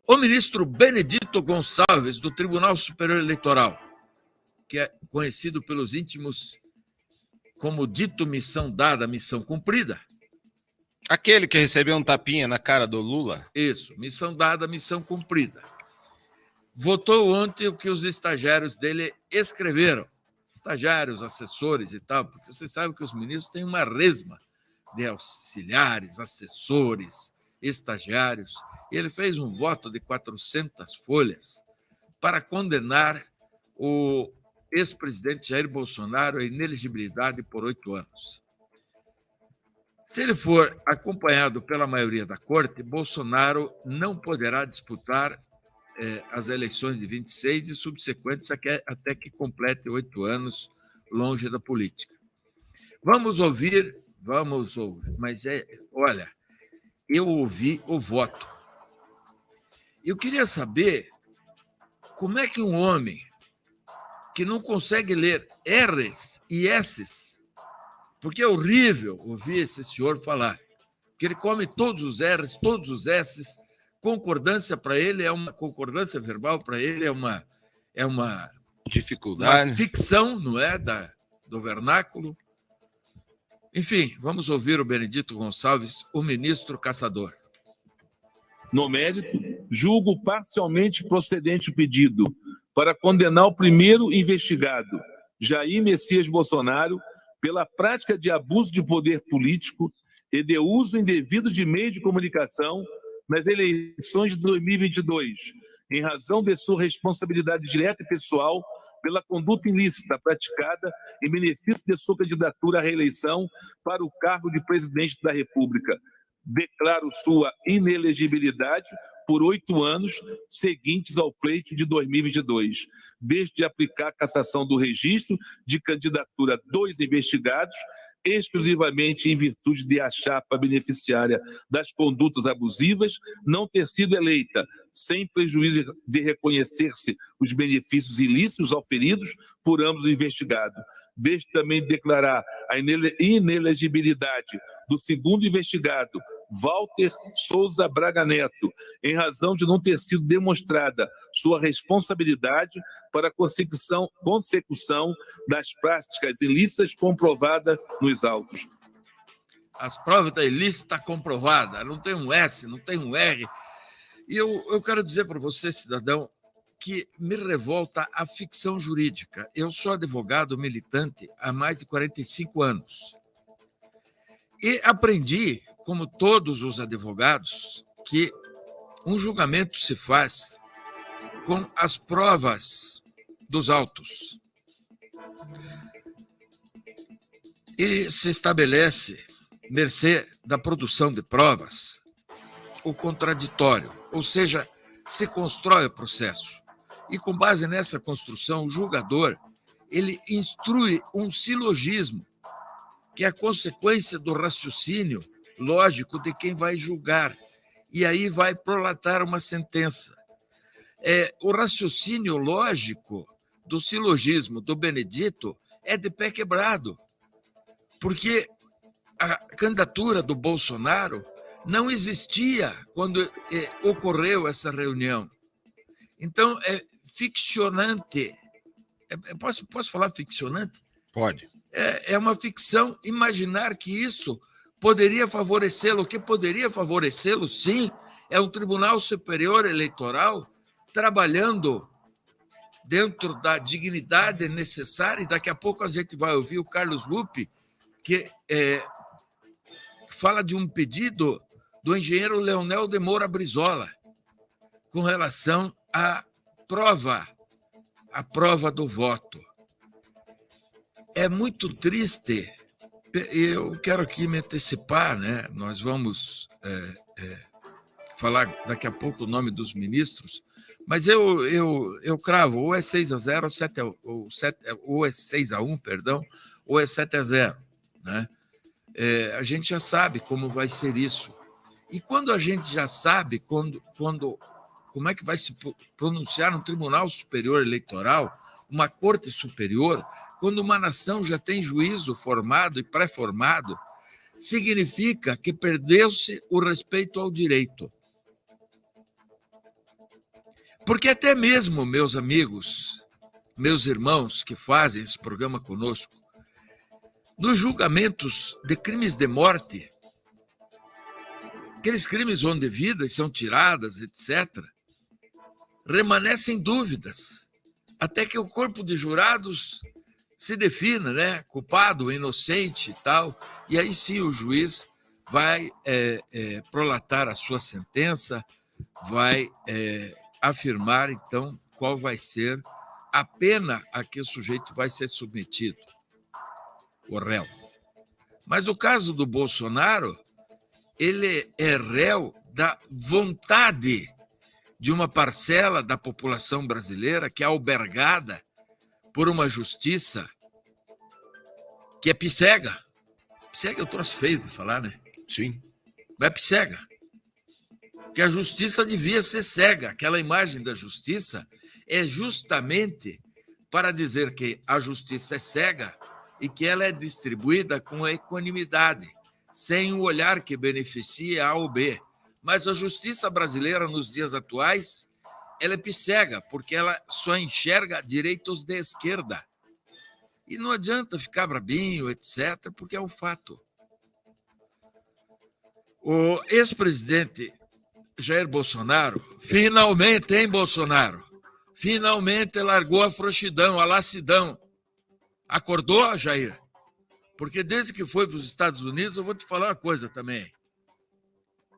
O ministro Benedito Gonçalves, do Tribunal Superior Eleitoral, que é conhecido pelos íntimos como dito missão dada, missão cumprida. Aquele que recebeu um tapinha na cara do Lula? Isso, missão dada, missão cumprida. Votou ontem o que os estagiários dele escreveram. Estagiários, assessores e tal, porque você sabe que os ministros têm uma resma de auxiliares, assessores, estagiários. Ele fez um voto de 400 folhas para condenar o ex-presidente Jair Bolsonaro à inelegibilidade por 8 anos. Se ele for acompanhado pela maioria da corte, Bolsonaro não poderá disputar as eleições de 26 e subsequentes até que complete 8 anos longe da política. Vamos ouvir, mas olha, eu ouvi o voto. Eu queria saber como é que um homem que não consegue ler R's e S's, porque é horrível ouvir esse senhor falar, que ele come todos os R's, todos os S's, concordância para ele é uma concordância verbal, para ele é uma dificuldade, uma ficção, não é, do vernáculo. Enfim, vamos ouvir o Benedito Gonçalves, o ministro caçador. No mérito, julgo parcialmente procedente o pedido para condenar o primeiro investigado, Jair Messias Bolsonaro, pela prática de abuso de poder político e de uso indevido de meio de comunicação nas eleições de 2022, em razão de sua responsabilidade direta e pessoal pela conduta ilícita praticada em benefício de sua candidatura à reeleição para o cargo de presidente da República. Declaro sua inelegibilidade por 8 anos seguintes ao pleito de 2022, desde aplicar a cassação do registro de candidatura dos investigados, exclusivamente em virtude de a chapa beneficiária das condutas abusivas não ter sido eleita, sem prejuízo de reconhecer-se os benefícios ilícitos auferidos por ambos os investigados. Desde também declarar a inelegibilidade do segundo investigado, Walter Souza Braga Neto, em razão de não ter sido demonstrada sua responsabilidade para a consecução das práticas ilícitas comprovadas nos autos. As provas da ilícita comprovada, não tem um S, não tem um R. E eu quero dizer para você, cidadão, que me revolta a ficção jurídica. Eu sou advogado militante há mais de 45 anos. E aprendi, como todos os advogados, que um julgamento se faz com as provas dos autos. E se estabelece, mercê da produção de provas, o contraditório, ou seja, se constrói o processo. E com base nessa construção, o julgador ele instrui um silogismo, que é a consequência do raciocínio lógico de quem vai julgar, e aí vai prolatar uma sentença. O raciocínio lógico do silogismo do Benedito é de pé quebrado, porque a candidatura do Bolsonaro não existia quando ocorreu essa reunião. Então, é ficcionante. Posso falar ficcionante? Pode. É uma ficção imaginar que isso poderia favorecê-lo. O que poderia favorecê-lo, sim, é um Tribunal Superior Eleitoral trabalhando dentro da dignidade necessária. E daqui a pouco a gente vai ouvir o Carlos Lupe, que fala de um pedido do engenheiro Leonel de Moura Brizola com relação à prova do voto. É muito triste. Eu quero aqui me antecipar, né? Nós vamos falar daqui a pouco o nome dos ministros, mas eu cravo, ou é 6-0, ou é 6-1, perdão, ou é 7-0, né? A gente já sabe como vai ser isso. E quando a gente já sabe como é que vai se pronunciar um Tribunal Superior Eleitoral, uma Corte Superior, quando uma nação já tem juízo formado e pré-formado, significa que perdeu-se o respeito ao direito. Porque até mesmo, meus amigos, meus irmãos que fazem esse programa conosco, nos julgamentos de crimes de morte, aqueles crimes onde vidas são tiradas, etc., remanescem dúvidas, até que o corpo de jurados se defina, né, culpado, inocente e tal, e aí sim o juiz vai prolatar a sua sentença, vai afirmar, então, qual vai ser a pena a que o sujeito vai ser submetido, o réu. Mas no caso do Bolsonaro, ele é réu da vontade de uma parcela da população brasileira que é albergada por uma justiça que é picega. Picega é o troço feio de falar, né? Sim. Mas é picega. Que a justiça devia ser cega. Aquela imagem da justiça é justamente para dizer que a justiça é cega e que ela é distribuída com equanimidade, sem um olhar que beneficie A ou B. Mas a justiça brasileira, nos dias atuais, ela é picega, porque ela só enxerga direitos de esquerda. E não adianta ficar brabinho, etc., porque é um fato. O ex-presidente Jair Bolsonaro, finalmente, hein, Bolsonaro? Finalmente largou a frouxidão, a lassidão. Acordou, Jair? Porque desde que foi para os Estados Unidos, eu vou te falar uma coisa também.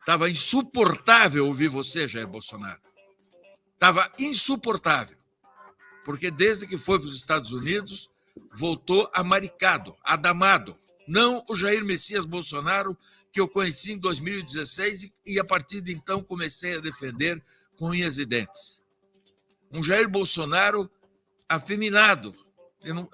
Estava insuportável ouvir você, Jair Bolsonaro. Estava insuportável. Porque desde que foi para os Estados Unidos, voltou amaricado, adamado. Não o Jair Messias Bolsonaro, que eu conheci em 2016 e, a partir de então, comecei a defender com unhas e dentes. Um Jair Bolsonaro afeminado.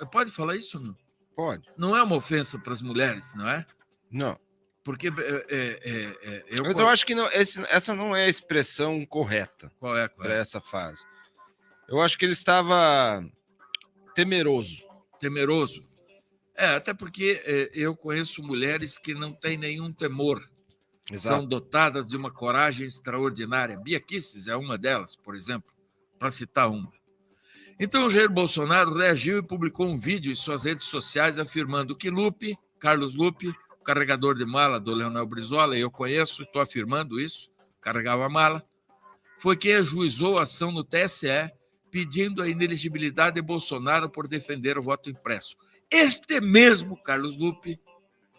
Pode falar isso ou não? Pode. Não é uma ofensa para as mulheres, não é? Não. Porque Mas eu acho que não, essa não é a expressão correta. Qual é? Para essa fase. Eu acho que ele estava temeroso. Temeroso. Até porque eu conheço mulheres que não têm nenhum temor. Exato. São dotadas de uma coragem extraordinária. Bia Kicis é uma delas, por exemplo, para citar uma. Então, Jair Bolsonaro reagiu e publicou um vídeo em suas redes sociais afirmando que Carlos Lupe, o carregador de mala do Leonel Brizola, eu conheço, estou afirmando isso, carregava a mala, foi quem ajuizou a ação no TSE pedindo a inelegibilidade de Bolsonaro por defender o voto impresso. Este mesmo Carlos Lupe,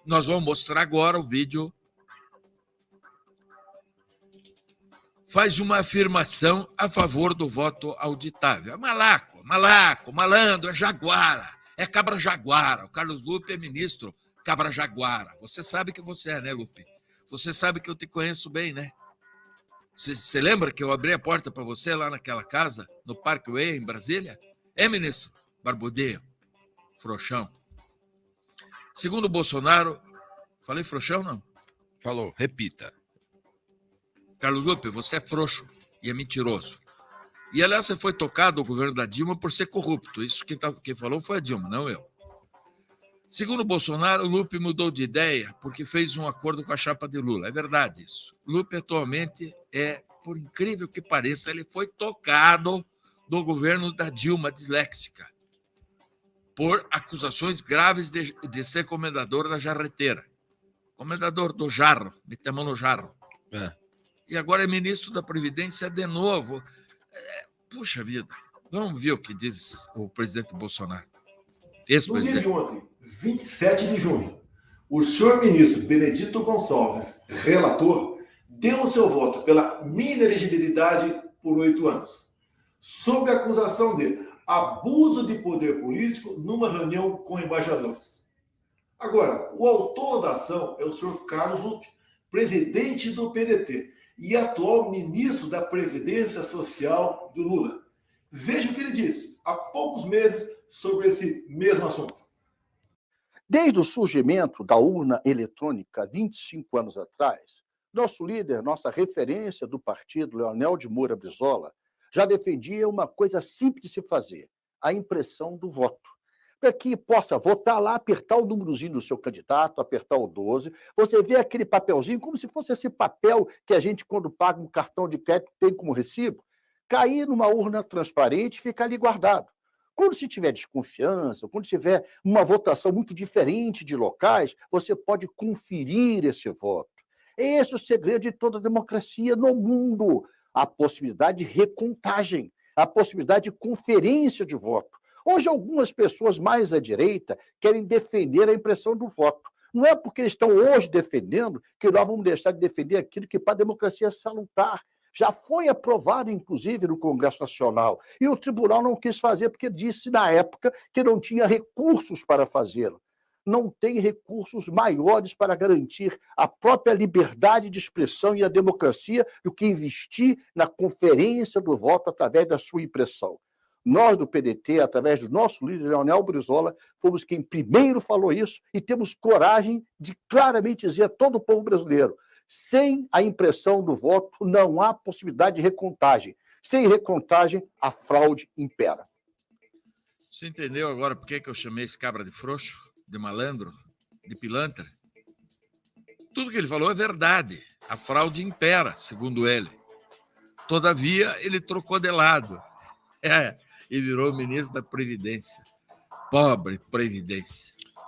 nós vamos mostrar agora o vídeo, faz uma afirmação a favor do voto auditável. É malaco, malandro, é jaguara, é cabra jaguara. O Carlos Lupe é ministro cabra jaguara. Você sabe que você é, né, Lupe? Você sabe que eu te conheço bem, né? Você lembra que eu abri a porta para você lá naquela casa, no Parkway, em Brasília? Ministro? Barbudinho, frouxão. Segundo o Bolsonaro, falei frouxão, não? Falou, repita. Carlos Lupe, você é frouxo e é mentiroso. E, aliás, você foi tocado ao governo da Dilma por ser corrupto. Isso quem falou foi a Dilma, não eu. Segundo o Bolsonaro, Lupe mudou de ideia porque fez um acordo com a chapa de Lula. É verdade isso. Lupe atualmente por incrível que pareça, ele foi tocado do governo da Dilma disléxica por acusações graves de ser comendador da jarreteira. Comendador do jarro, metemos no jarro. E agora é ministro da Previdência de novo. Puxa vida, vamos ver o que diz o presidente Bolsonaro. No dia de ontem, 27 de junho, o senhor ministro Benedito Gonçalves, relator, deu o seu voto pela minha inelegibilidade por 8 anos, sob a acusação de abuso de poder político numa reunião com embaixadores. Agora, o autor da ação é o senhor Carlos Lupe, presidente do PDT e atual ministro da Previdência Social do Lula. Veja o que ele disse há poucos meses sobre esse mesmo assunto. Desde o surgimento da urna eletrônica 25 anos atrás, nosso líder, nossa referência do partido, Leonel de Moura Brizola, já defendia uma coisa simples de se fazer, a impressão do voto. Para que possa votar lá, apertar o númerozinho do seu candidato, apertar o 12, você vê aquele papelzinho como se fosse esse papel que a gente, quando paga um cartão de crédito, tem como recibo. cair numa urna transparente e ficar ali guardado. Quando se tiver desconfiança, quando tiver uma votação muito diferente de locais, você pode conferir esse voto. Esse é o segredo de toda democracia no mundo. A possibilidade de recontagem, a possibilidade de conferência de voto. Hoje, algumas pessoas mais à direita querem defender a impressão do voto. Não é porque eles estão hoje defendendo que nós vamos deixar de defender aquilo que para a democracia é salutar. Já foi aprovado, inclusive, no Congresso Nacional. E o tribunal não quis fazer porque disse, na época, que não tinha recursos para fazê-lo. Não tem recursos maiores para garantir a própria liberdade de expressão e a democracia do que investir na conferência do voto através da sua impressão. Nós, do PDT, através do nosso líder, Leonel Brizola, fomos quem primeiro falou isso e temos coragem de claramente dizer a todo o povo brasileiro: sem a impressão do voto, não há possibilidade de recontagem. Sem recontagem, a fraude impera. Você entendeu agora por que eu chamei esse cabra de frouxo, de malandro, de pilantra? Tudo que ele falou é verdade. A fraude impera, segundo ele. Todavia, ele trocou de lado. E virou ministro da Previdência. Pobre Previdência.